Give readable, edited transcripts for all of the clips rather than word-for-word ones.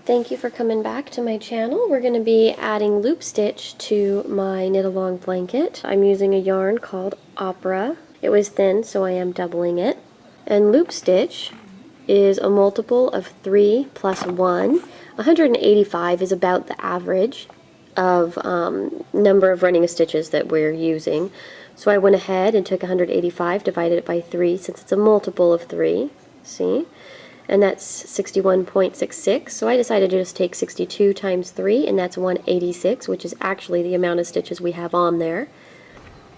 Thank you for coming back to my channel. We're going to be adding loop stitch to my knit along blanket. I'm using a yarn called Opera. It was thin, so I am doubling it. And loop stitch is a multiple of 3 plus 1. 185 is about the average of number of running stitches that we're using. So I went ahead and took 185, divided it by 3 since it's a multiple of 3. See? And that's 61.66, so I decided to just take 62 times 3, and that's 186, which is actually the amount of stitches we have on there.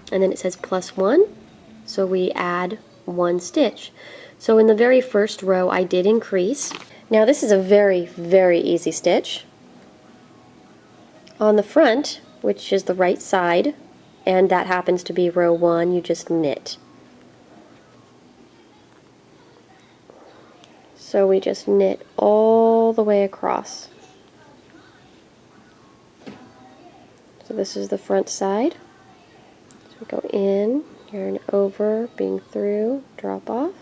And then it says plus 1, so we add 1 stitch. So in the very first row I did increase. Now this is a very, very easy stitch. On the front, which is the right side, and that happens to be row 1, you just knit. So we just knit all the way across. So this is the front side. So we go in, yarn over, being through, drop off,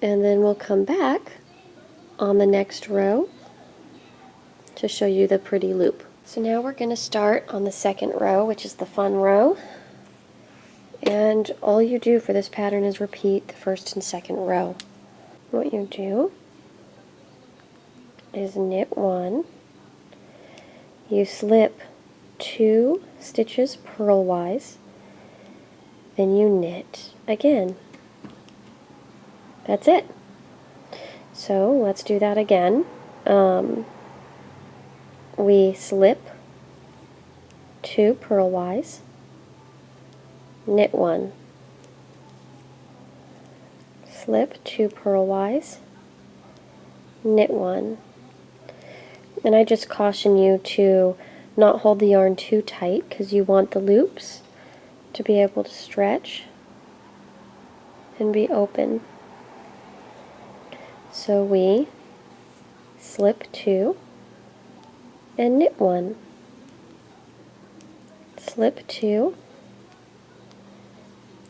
and then we'll come back on the next row to show you the pretty loop. So now we're going to start on the second row, which is the fun row. And all you do for this pattern is repeat the first and second row. What you do is knit 1, you slip 2 stitches purlwise, then you knit again. That's it. So let's do that again. We slip 2 purlwise, knit 1, slip 2 purlwise, knit 1. And I just caution you to not hold the yarn too tight because you want the loops to be able to stretch and be open. So we slip 2 and knit 1, slip 2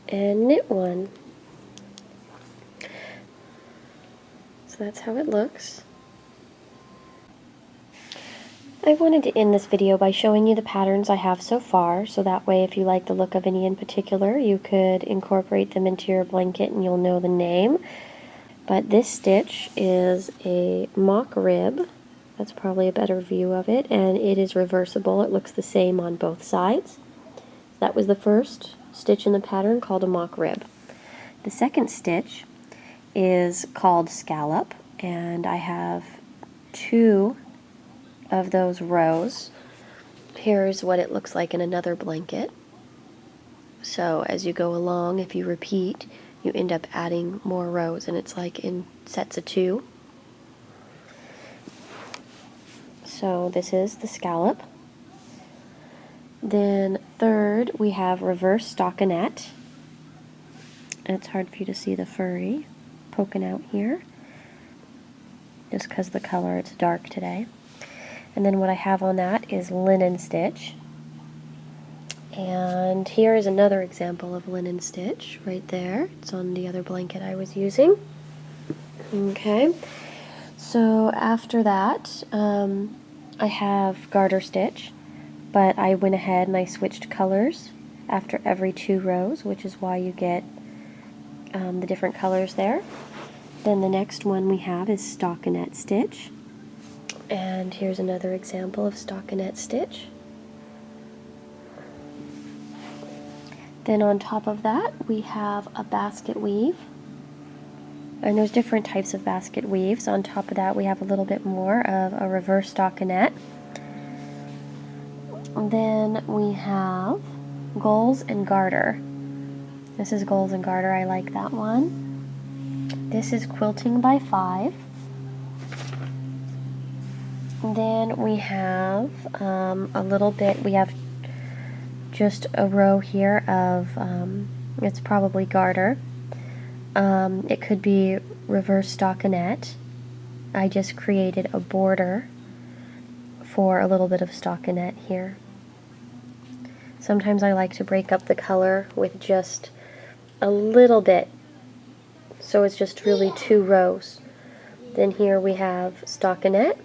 and knit 1. So that's how it looks. I wanted to end this video by showing you the patterns I have so far, so that way if you like the look of any in particular, you could incorporate them into your blanket and you'll know the name. But this stitch is a mock rib. That's probably a better view of it, and it is reversible. It looks the same on both sides. That was the first stitch in the pattern, called a mock rib. The second stitch is called scallop, and I have 2 of those rows. Here's what it looks like in another blanket. So as you go along, if you repeat, you end up adding more rows, and it's like in sets of 2. So this is the scallop. Then third, we have reverse stockinette. And it's hard for you to see the furry poking out here, just because the color, it's dark today. And then what I have on that is linen stitch. And here is another example of linen stitch right there. It's on the other blanket I was using. Okay, so after that I have garter stitch, but I went ahead and I switched colors after every 2 rows, which is why you get the different colors there. Then the next one we have is stockinette stitch. And here's another example of stockinette stitch. Then on top of that we have a basket weave. And there's different types of basket weaves. On top of that we have a little bit more of a reverse stockinette. Then we have gulls and garter. This is gulls and garter. I like that one. This is quilting by 5. Then we have a little bit, we have just a row here of, it's probably garter. It could be reverse stockinette. I just created a border for a little bit of stockinette here. Sometimes I like to break up the color with just a little bit, so it's just really 2 rows. Then here we have stockinette.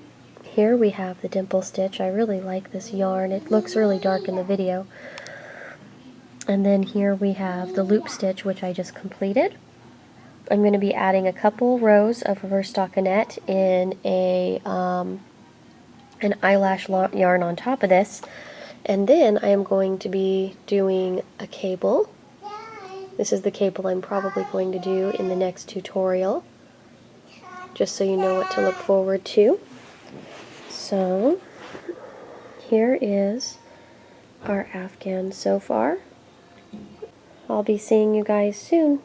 Here we have the dimple stitch. I really like this yarn. It looks really dark in the video. And then here we have the loop stitch, which I just completed. I'm going to be adding a couple rows of reverse stockinette in an eyelash yarn on top of this. And then I am going to be doing a cable. This is the cable I'm probably going to do in the next tutorial, just so you know what to look forward to. So here is our Afghan so far. I'll be seeing you guys soon.